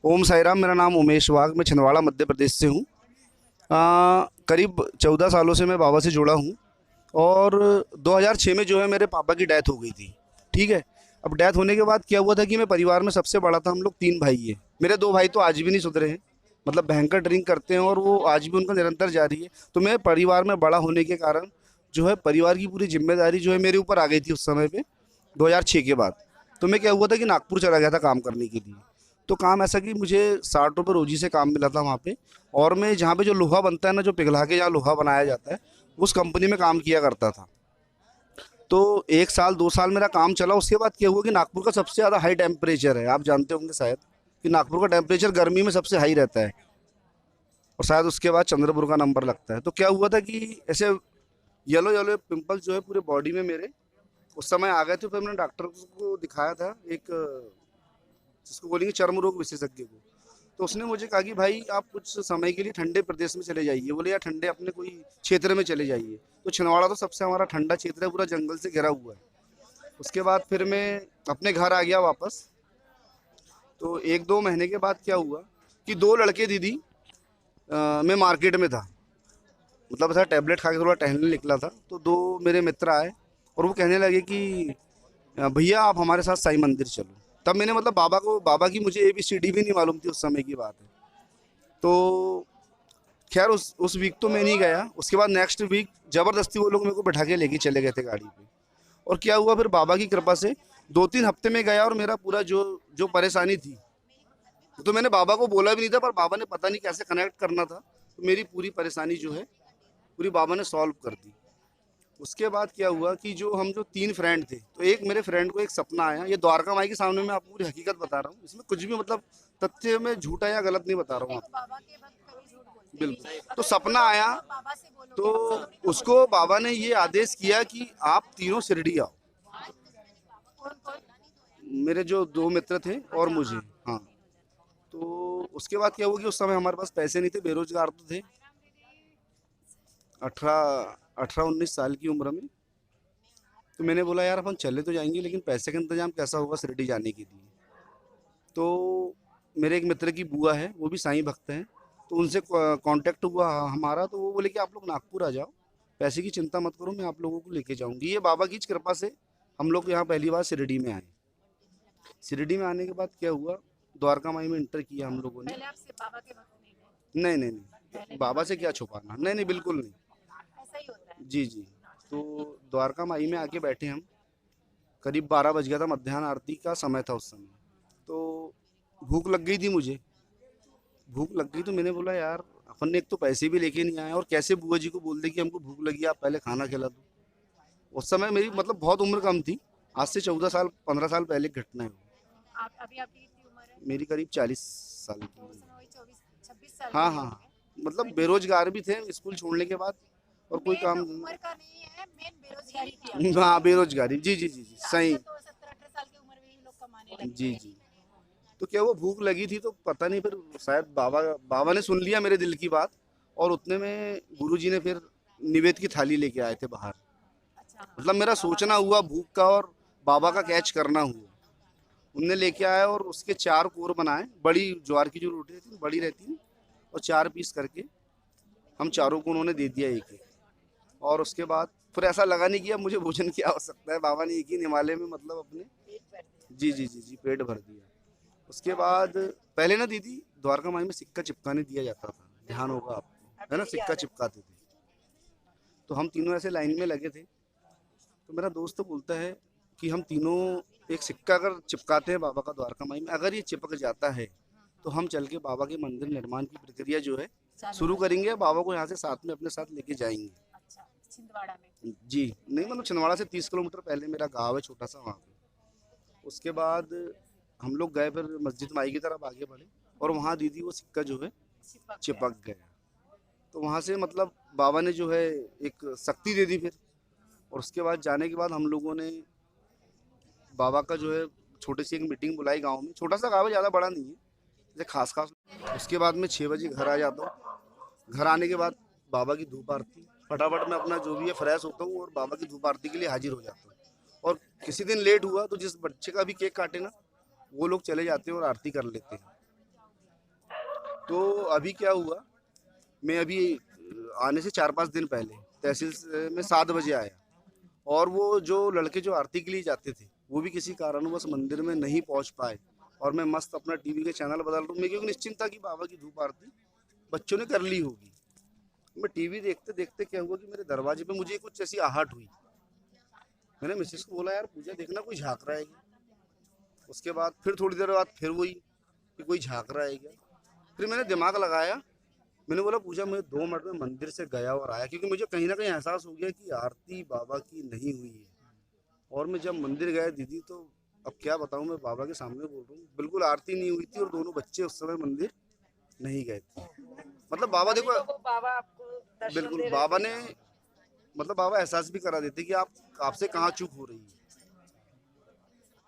ओम साई राम। मेरा नाम उमेश वाघ, मैं छिंदवाड़ा मध्य प्रदेश से हूँ। करीब 14 सालों से मैं बाबा से जुड़ा हूँ। और 2006 में जो है मेरे पापा की डेथ हो गई थी। ठीक है। अब डेथ होने के बाद क्या हुआ था कि मैं परिवार में सबसे बड़ा था। हम लोग 3 भाई हैं। मेरे 2 भाई तो आज भी नहीं सुधरे हैं, मतलब भयंकर ड्रिंक करते हैं और वो आज भी उनका निरंतर जारी है। तो मैं परिवार में बड़ा होने के कारण जो है परिवार की पूरी जिम्मेदारी जो है मेरे ऊपर आ गई थी उस समय पे, 2006 के बाद। तो मैं क्या हुआ था कि नागपुर चला गया था काम करने के लिए। तो काम ऐसा कि मुझे 60 रुपये रोजी से काम मिला था वहाँ पे। और मैं जहाँ पे जो लोहा बनता है ना, जो पिघला के जहाँ लोहा बनाया जाता है, उस कंपनी में काम किया करता था। तो 1 साल 2 साल मेरा काम चला। उसके बाद क्या हुआ कि नागपुर का सबसे ज़्यादा हाई टेम्परेचर है, आप जानते होंगे शायद कि नागपुर का टेम्परेचर गर्मी में सबसे हाई रहता है। और शायद उसके बाद चंद्रपुर का नंबर लगता है। तो क्या हुआ था कि ऐसे येलो येलो पिंपल जो है पूरे बॉडी में मेरे उस समय आ गए थे। फिर मैंने डॉक्टर को दिखाया था, एक जिसको बोलेंगे चर्म रोग विशेषज्ञ को। तो उसने मुझे कहा कि भाई आप कुछ समय के लिए ठंडे प्रदेश में चले जाइए। बोले यार ठंडे अपने कोई क्षेत्र में चले जाइए। तो छिंदवाड़ा तो सबसे हमारा ठंडा क्षेत्र है, पूरा जंगल से घिरा हुआ है। उसके बाद फिर मैं अपने घर आ गया वापस। तो 1-2 महीने के बाद क्या हुआ कि 2 लड़के दीदी, मैं मार्केट में था, मतलब ऐसा टैबलेट खा के थोड़ा टहलने निकला था। तो 2 मेरे मित्र आए और वो कहने लगे कि भैया आप हमारे साथ साईं मंदिर चलो। तब मैंने मतलब बाबा की मुझे ABCD भी नहीं मालूम थी, उस समय की बात है। तो खैर उस वीक तो मैं नहीं गया। उसके बाद नेक्स्ट वीक जबरदस्ती वो लोग मेरे को बैठा के लेके चले गए थे गाड़ी पे। और क्या हुआ फिर बाबा की कृपा से 2-3 हफ्ते में गया और मेरा पूरा जो जो परेशानी थी, तो मैंने बाबा को बोला भी नहीं था, पर बाबा ने पता नहीं कैसे कनेक्ट करना था, तो मेरी पूरी परेशानी जो है पूरी बाबा ने सॉल्व कर दी। उसके बाद क्या हुआ कि जो 3 फ्रेंड थे, तो एक मेरे फ्रेंड को एक सपना आया। ये द्वारका माई के सामने मैं आपको पूरी हकीकत बता रहा हूँ, इसमें कुछ भी मतलब तथ्य में झूठा या गलत नहीं बता रहा हूँ आपको। बिल्कुल। तो सपना आया। तो उसको बाबा ने ये आदेश किया कि आप तीनों शिरडी आओ। मेरे जो 2 मित्र थे और मुझे। हाँ। तो उसके बाद क्या हुआ कि उस समय हमारे पास पैसे नहीं थे, बेरोजगार तो थे, 18-19 साल की उम्र में। तो मैंने बोला यार अपन चले तो जाएंगे, लेकिन पैसे का इंतजाम कैसा होगा शिरडी जाने के लिए। तो मेरे एक मित्र की बुआ है, वो भी साईं भक्त हैं। तो उनसे कांटेक्ट हुआ हमारा। तो वो बोले कि आप लोग नागपुर आ जाओ, पैसे की चिंता मत करो, मैं आप लोगों को लेके जाऊंगी। ये बाबा की कृपा से हम लोग यहाँ पहली बार शिरडी में आए। शिरडी में आने के बाद क्या हुआ, द्वारका माई में इंटर किया हम लोगों ने। पहले आप सिर्फ बाबा के भक्त नहीं थे? नहीं नहीं नहीं, पहले भी बाबा बाबा से के क्या भक्त छुपाना, नहीं नहीं बिल्कुल नहीं। ऐसा ही होता है। जी जी। तो द्वारका माई में आके बैठे हम। करीब 12 बज गया था, मध्याह्न आरती का समय था उस समय। तो भूख लग गई थी मुझे। भूख लग गई तो मैंने बोला यार अपन ने एक तो पैसे भी लेके नहीं आए, और कैसे बुआ जी को बोल दे कि हमको भूख लगी है, आप पहले खाना खिला दो। उस समय मेरी मतलब बहुत उम्र कम थी, आज से 14 साल 15 साल पहले की घटना है वो। आप अभी आपकी कितनी उम्र है? मेरी करीब 40 साल की तो उस उम्र समय वही 24-26 साल के हाँ हाँ हाँ। होंगे। मतलब ट्वेंटी बेरोजगार भी थे स्कूल छोड़ने के बाद, और कोई मेन काम उम्र का नहीं है, मेन बेरोजगारी थी आपकी। हाँ बेरोजगारी, जी जी जी जी सही। आजकल तो 17-18 साल की उम्र में ही लोग कमाने लगते जी हैं। जी। तो क्या वो भूख लगी थी, तो पता नहीं फिर शायद बाबा बाबा ने सुन लिया मेरे दिल की बात। और उतने में गुरुजी ने फिर निवेद की थाली लेके आए थे बाहर। अच्छा, हाँ। मतलब मेरा बाबा सोचना का हुआ भूख का, और बाबा का कैच करना हुआ। उनने लेके आया और उसके 4 कोर बनाए, बड़ी ज्वार की जो रोटी रहती है बड़ी रहती है, और 4 पीस करके हम चारों को उन्होंने दे दिया एक एक। और उसके बाद फिर ऐसा लगा नहीं कि अब मुझे भोजन की आवश्यकता है, बाबा ने एक ही निवाले में मतलब अपने। पेट भर दिया। जी जी जी जी पेट भर दिया। उसके बाद पहले ना दीदी, द्वारका माई में सिक्का चिपकाने दिया जाता था, ध्यान होगा आपको, है अभी ना, भी सिक्का याद है। चिपकाते थे। तो हम तीनों ऐसे लाइन में लगे थे। तो मेरा दोस्त बोलता है कि हम तीनों एक सिक्का अगर चिपकाते हैं बाबा का द्वारका माई में, अगर ये चिपक जाता है तो हम चल के बाबा के मंदिर निर्माण की प्रक्रिया जो है चालू शुरू कर। करेंगे, बाबा को यहाँ से साथ में अपने साथ लेके जाएंगे। अच्छा, छिंदवाड़ा में। जी। नहीं मतलब छिंदवाड़ा से 30 किलोमीटर पहले मेरा गाँव है छोटा सा, वहाँ पे। उसके बाद हम लोग गए, फिर मस्जिद माई की तरफ आगे बढ़े, और वहाँ दीदी वो सिक्का जो है चिपक गया। चिपक गया। तो वहाँ से मतलब बाबा ने जो है एक शक्ति दे दी फिर। और उसके बाद जाने के बाद हम लोगों ने बाबा का जो है छोटी सी एक मीटिंग बुलाई गांव में, छोटा सा गाँव है, ज़्यादा बड़ा नहीं है, जैसे खास खास। उसके बाद मैं 6 बजे घर आ जाता हूँ। घर आने के बाद बाबा की धूप आरती, फटाफट मैं अपना जो भी है फ्रेश होता हूँ और बाबा की धूप आरती के लिए हाजिर हो जाता हूँ। और किसी दिन लेट हुआ तो जिस बच्चे का भी केक काटे ना, वो लोग चले जाते हैं और आरती कर लेते हैं। तो अभी क्या हुआ, मैं अभी आने से 4-5 दिन पहले तहसील में 7 बजे आया, और वो जो लड़के जो आरती के लिए जाते थे वो भी किसी कारणवश मंदिर में नहीं पहुंच पाए, और मैं मस्त अपना टीवी के चैनल बदल रहा हूँ। मैं क्योंकि निश्चिंत था कि बाबा की धूप आरती बच्चों ने कर ली होगी। मैं टीवी देखते देखते क्या हुआ कि मेरे दरवाजे पे मुझे कुछ ऐसी आहट हुई। मैंने मिसेस को बोला, यार पूजा देखना कोई झांक रहा है क्या? उसके बाद फिर थोड़ी देर बाद फिर वही कि कोई झांक रहा है क्या। फिर मैंने दिमाग लगाया, मैंने बोला पूजा मैं 2 मिनट में मंदिर से गया और आया, क्योंकि मुझे कहीं ना कहीं एहसास हो गया कि आरती बाबा की नहीं हुई है। और मैं जब मंदिर गया दीदी, तो अब क्या बताऊं, मैं बाबा के सामने बोल रहा हूँ, बिल्कुल आरती नहीं हुई थी और दोनों बच्चे उस समय मंदिर नहीं गए थे। मतलब बाबा अभी देखो, तो वो बाबा आपको दर्शन बिल्कुल दे रहे बाबा थे। ने, मतलब बाबा एहसास भी करा देते कि आप आपसे कहाँ चूक हो रही है।